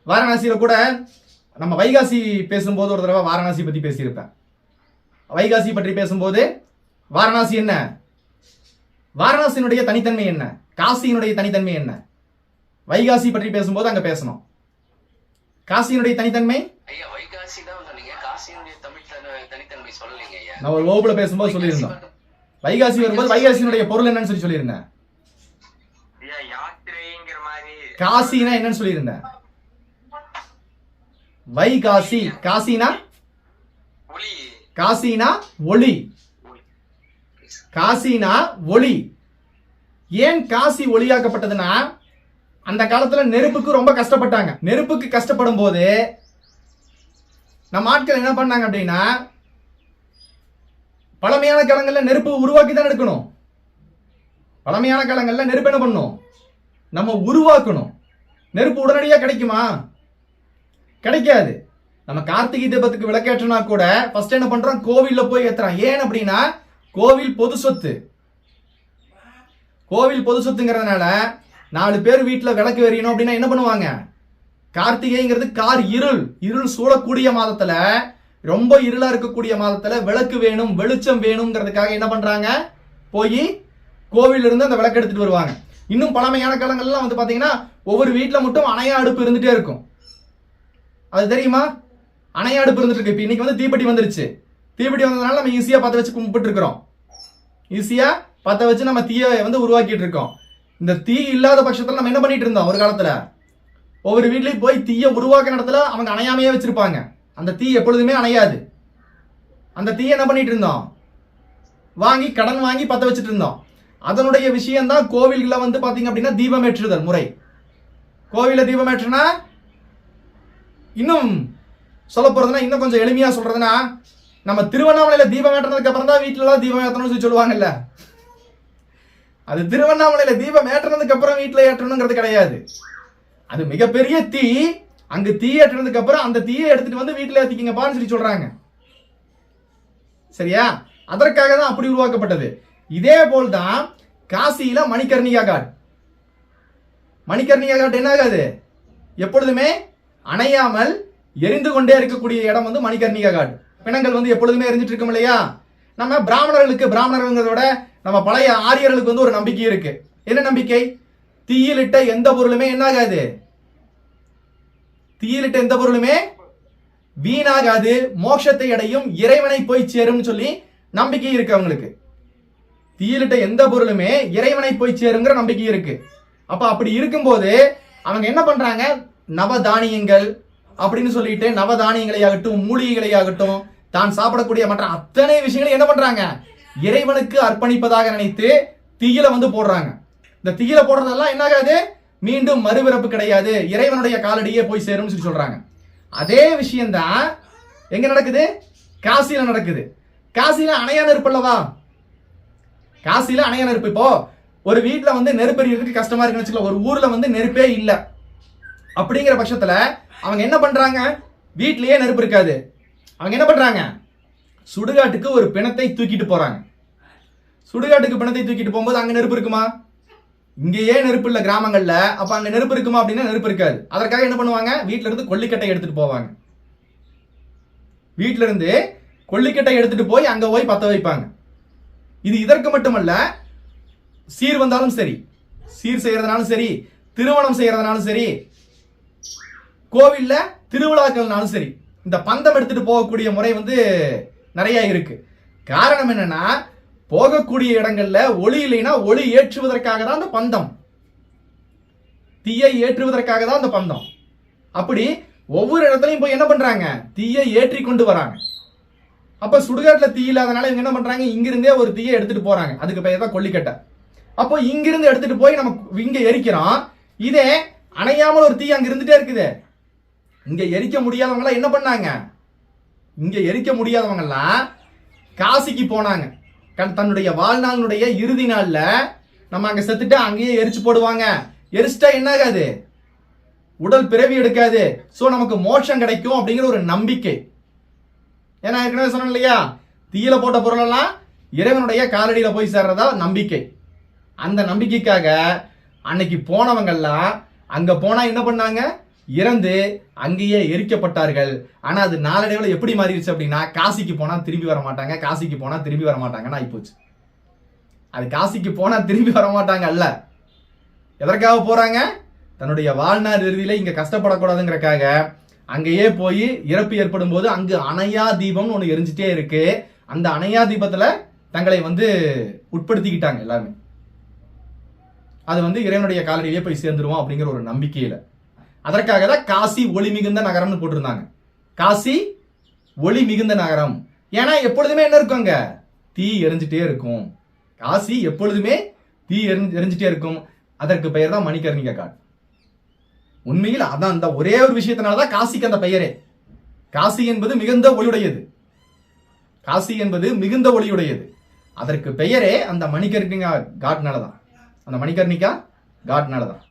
வாரணாசியில கூட நம்ம வைகாசி பேசும்போது ஒரு தடவை வாரணாசி பத்தி பேசியிருப்பேன். வைகாசி பற்றி பேசும்போது வாரணாசி என்ன, வாரணாசியினுடைய தனித்தன்மை என்ன, காசியினுடைய தனித்தன்மை என்ன, வைகாசி பற்றி பேசும்போது அங்க பேசணும். காசியினுடைய தனித்தன்மை நான் ஒரு வகுப்புல பேசும்போது சொல்லியிருந்தோம். வைகாசி வரும்போது வைகாசியினுடைய பொருள் என்னன்னு சொல்லியிருந்தேன். காசினா என்னன்னு சொல்லியிருந்தேன். வைகாசி, காசினா காசினா ஒளி, காசினா ஒளி. ஏன் காசி ஒளியாக்கப்பட்டதுன்னா, அந்த காலத்துல நெருப்புக்கு ரொம்ப கஷ்டப்பட்டாங்க. நெருப்புக்கு கஷ்டப்படும் போது நம்ம ஆட்கள் என்ன பண்ணாங்க அப்படின்னா, பழமையான காலங்கள்ல நெருப்பு உருவாக்கி தான் எடுக்கணும். பழமையான காலங்கள்ல நெருப்பு என்ன பண்ணும், நம்ம உருவாக்கணும். நெருப்பு உடனடியாக கிடைக்குமா? கிடைக்காது. நம்ம கார்த்திகை தீபத்துக்கு விளக்கேற்றனா கூட ஃபர்ஸ்ட் என்ன பண்றோம், கோவில்ல போய் ஏத்துறோம். ஏன் அப்படின்னா கோவில் பொது சொத்து. கோவில் பொது சொத்துங்கிறதுனால 4 பேர் வீட்டுல விளக்கு எரியணும் அப்படின்னா என்ன பண்ணுவாங்க, கார்த்திகைங்கிறது கார் இருள், இருள் சூழக்கூடிய மாதத்துல, ரொம்ப இருளா இருக்கக்கூடிய மாதத்துல விளக்கு வேணும், வெளிச்சம் வேணுங்கிறதுக்காக என்ன பண்றாங்க, போய் கோவில் இருந்து அந்த விளக்கு எடுத்துட்டு வருவாங்க. இன்னும் பழமையான காலங்கள்லாம் வந்து பாத்தீங்கன்னா ஒவ்வொரு வீட்டுல மட்டும் அணையா அடுப்பு இருந்துட்டே இருக்கும். அது தெரியுமா? அணையா அடுப்பு இருந்துட்டு இருக்கு. இப்ப இன்னைக்கு வந்து தீப்பெட்டி வந்துருச்சு. தீப்பெட்டி வந்ததுனால நம்ம ஈஸியா பத்த வச்சு கும்பிட்டு இருக்கிறோம். ஈஸியா பத்த வச்சு நம்ம தீயை வந்து உருவாக்கிட்டு இருக்கோம். இந்த தீ இல்லாத பட்சத்துல நம்ம என்ன பண்ணிட்டு இருந்தோம், ஒரு காலத்துல ஒவ்வொரு வீட்லயும் போய் தீயை உருவாக்கின இடத்துல அவங்க அணையாமையே வச்சிருப்பாங்க. அந்த தீ எப்பொழுதுமே அணையாது. அந்த தீயை என்ன பண்ணிட்டு இருந்தோம், வாங்கி கடன் வாங்கி பத்த வச்சுட்டு இருந்தோம். அதனுடைய விஷயம் தான் கோவில்ல வந்து பாத்தீங்க அப்படின்னா தீபம் ஏற்றுதல் முறை. கோவில தீபம் ஏற்றுனா, இன்னும் சொல்ல போறதுன்னா, இன்னும் கொஞ்சம் எளிமையா சொல்றதுன்னா, நம்ம திருவண்ணாமலையில தீபம் ஏற்றினதுக்கு அப்புறம் தான் வீட்டுல எல்லாம் தீபம் ஏற்றணும்னு சொல்லுவாங்கல்ல. அது திருவண்ணாமலையில தீபம் ஏற்றினதுக்கு அப்புறம் வீட்டுல ஏற்றணுங்கிறது கிடையாது. அது மிகப்பெரிய தீ. அங்கு தீ ஏற்றினதுக்கு அப்புறம் அந்த தீயை எடுத்துட்டு வந்து வீட்டுல ஏத்திக்கிங்கப்பான்னு சொல்லி சொல்றாங்க. சரியா? அதற்காக தான் அப்படி உருவாக்கப்பட்டது. இதே போல் தான் காசியில மணிகர்ணிகா காட். மணிகர்ணிகா காட் என்ன ஆகாது, எப்பொழுதுமே அணையாமல் எரிந்து கொண்டே இருக்கக்கூடிய இடம் வந்து மணிகர்ணிகா காட். பிணங்கள் வந்து எப்பொழுதுமே எரிஞ்சிட்டு இருக்கும் இல்லையா? நம்ம பிராமணர்களோட நம்ம பழைய ஆரியர்களுக்கு வந்து ஒரு நம்பிக்கை இருக்கு. என்ன நம்பிக்கை? தீயிலிட்ட எந்த பொருளுமே என்ன ஆகாது, தீயிலிட்ட எந்த பொருளுமே வீணாகாது, மோட்சத்தை அடையும், இறைவனை போய் சேரும் சொல்லி நம்பிக்கை இருக்கு அவங்களுக்கு. தீயிலிட்ட எந்த பொருளுமே இறைவனை போய் சேருங்கிற நம்பிக்கை இருக்கு. அப்ப அப்படி இருக்கும்போது அவங்க என்ன பண்றாங்க, நவதானியங்கள் அப்படின்னு சொல்லிட்டு நவதானியங்களை ஆகட்டும், மூலிகைகளை ஆகட்டும், தான் சாப்பிடக்கூடிய மற்ற அத்தனை விஷயங்களை என்ன பண்றாங்க, இறைவனுக்கு அர்ப்பணிப்பதாக நினைத்து தீயில வந்து போடுறாங்க. இந்த தீயில போடுறதெல்லாம் என்ன ஆகாது, மீண்டும் மறுபிறப்பு கிடையாது, இறைவனுடைய காலடியே போய் சேரும் சொல்லி சொல்றாங்க. அதே விஷயம்தான் எங்க நடக்குது, காசியில நடக்குது. காசியில அணையா நெருப்பு அல்லவா, காசியில அணையா நெருப்பு. இப்போ ஒரு வீட்டுல வந்து நெருப்பு எரியறதுக்கு கஷ்டமா இருக்குன்னு வச்சுக்கல, ஒரு ஊர்ல வந்து நெருப்பே இல்லை அப்படிங்கிற பட்சத்துல அவங்க என்ன பண்றாங்க, வீட்லயே நெருப்பு இருக்காது, அவங்க என்ன பண்றாங்க, சுடுகாட்டுக்கு ஒரு பிணத்தை தூக்கிட்டு போறாங்க. சுடுகாட்டுக்கு பிணத்தை தூக்கிட்டு போகும்போது அங்க நெருப்பு இருக்குமா? இங்கேயே நெருப்பு இல்ல கிராமங்கள்ல, அப்ப அங்க நெருப்பு இருக்குமா அப்படின்னா நெருப்பு இருக்காது. அதற்காக என்ன பண்ணுவாங்க, வீட்டுல இருந்து கொல்லிக்கட்டை எடுத்துட்டு போவாங்க. வீட்டுல இருந்து கொல்லிக்கட்டை எடுத்துட்டு போய் அங்க போய் பத்த வைப்பாங்க. இது இதற்கு மட்டுமல்ல, சீர் வந்தாலும் சரி, சீர் செய்யறதுனாலும் சரி, திருமணம் செய்யறதுனாலும் சரி, கோவில்ல திருவிழாக்கள்னாலும் சரி, இந்த பந்தம் எடுத்துட்டு போகக்கூடிய முறை வந்து நிறைய இருக்கு. காரணம் என்னன்னா, போகக்கூடிய இடங்கள்ல ஒளி இல்லைன்னா ஒளி ஏற்றுவதற்காக தான் அந்த பந்தம், தீயை ஏற்றுவதற்காக தான் அந்த பந்தம். அப்படி ஒவ்வொரு இடத்துலையும் போய் என்ன பண்றாங்க, தீயை ஏற்றி கொண்டு வராங்க. அப்ப சுடுகாட்டுல தீ இல்லாதனால இவங்க என்ன பண்றாங்க, இங்கிருந்தே ஒரு தீயை எடுத்துட்டு போறாங்க. அதுக்கு பெயர் தான் கொல்லிக்கட்டை. அப்போ இங்கிருந்து எடுத்துட்டு போய் நம்ம இங்க எரிக்கிறோம். இதே அணையாமல் ஒரு தீ அங்க இருந்துட்டே இருக்குது. இங்க எரிக்க முடியாதவங்க என்ன பண்ணாங்க, இங்க எரிக்க முடியாதவங்க எல்லாம் காசிக்கு போனாங்க. தன்னுடைய வாழ்நாளுடைய இறுதி நாள்ல நம்ம அங்க செத்துட்டு அங்கேயே எரிச்சு போடுவாங்க. எரிச்சிட்டா என்ன ஆகாது, உடல் பிறவி எடுக்காது, சோ நமக்கு மோட்சம் கிடைக்கும் அப்படிங்கிற ஒரு நம்பிக்கை. ஏன்னா ஏற்கனவே சொன்னேன் இல்லையா, தீயில போட்ட பொருள் எல்லாம் இறைவனுடைய காலடியில போய் சேர்றதா நம்பிக்கை. அந்த நம்பிக்கைக்காக அன்னைக்கு போனவங்கெல்லாம் அங்க போனா என்ன பண்ணாங்க, இறந்து அங்கேயே எரிக்கப்பட்டார்கள். ஆனா அது நாளடைவில் எப்படி மாறிடுச்சு அப்படின்னா, காசிக்கு போனா திரும்பி வர மாட்டாங்க, காசிக்கு போனா திரும்பி வர மாட்டாங்கன்னு ஆயிப்போச்சு. அது காசிக்கு போனா திரும்பி வர மாட்டாங்க அல்ல, எதற்காக போறாங்க? தன்னுடைய வாழ்நாள் இறுதியில இங்க கஷ்டப்படக்கூடாதுங்கிறக்காக அங்கேயே போய் இறப்பு ஏற்படும் போது அங்கு அணையா தீபம்னு ஒண்ணு எரிஞ்சிட்டே இருக்கு. அந்த அணையா தீபத்துல தங்களை உட்படுத்திக்கிட்டாங்க எல்லாருமே. அது இறைவனுடைய காலடியிலே போய் சேர்ந்துருவோம் அப்படிங்கிற ஒரு நம்பிக்கையில. அதற்காக தான் காசி ஒளி மிகுந்த நகரம்னு போட்டிருந்தாங்க. காசி ஒளி மிகுந்த நகரம். ஏன்னா எப்பொழுதுமே என்ன இருக்கும், அங்க தீ எரிஞ்சிட்டே இருக்கும். காசி எப்பொழுதுமே தீ எரிஞ்சிட்டே இருக்கும். அதற்கு பெயர் தான் மணிகர்ணிகா காட். உண்மையில் அதான் அந்த ஒரே ஒரு விஷயத்தினாலதான் காசிக்கு அந்த பெயரே. காசி என்பது மிகுந்த ஒளியுடையது. காசி என்பது மிகுந்த ஒளியுடையது. அதற்கு பெயரே அந்த மணிகர்ணிகா காட்னாலதான். அந்த மணிகர்ணிகா காட்னாலதான்.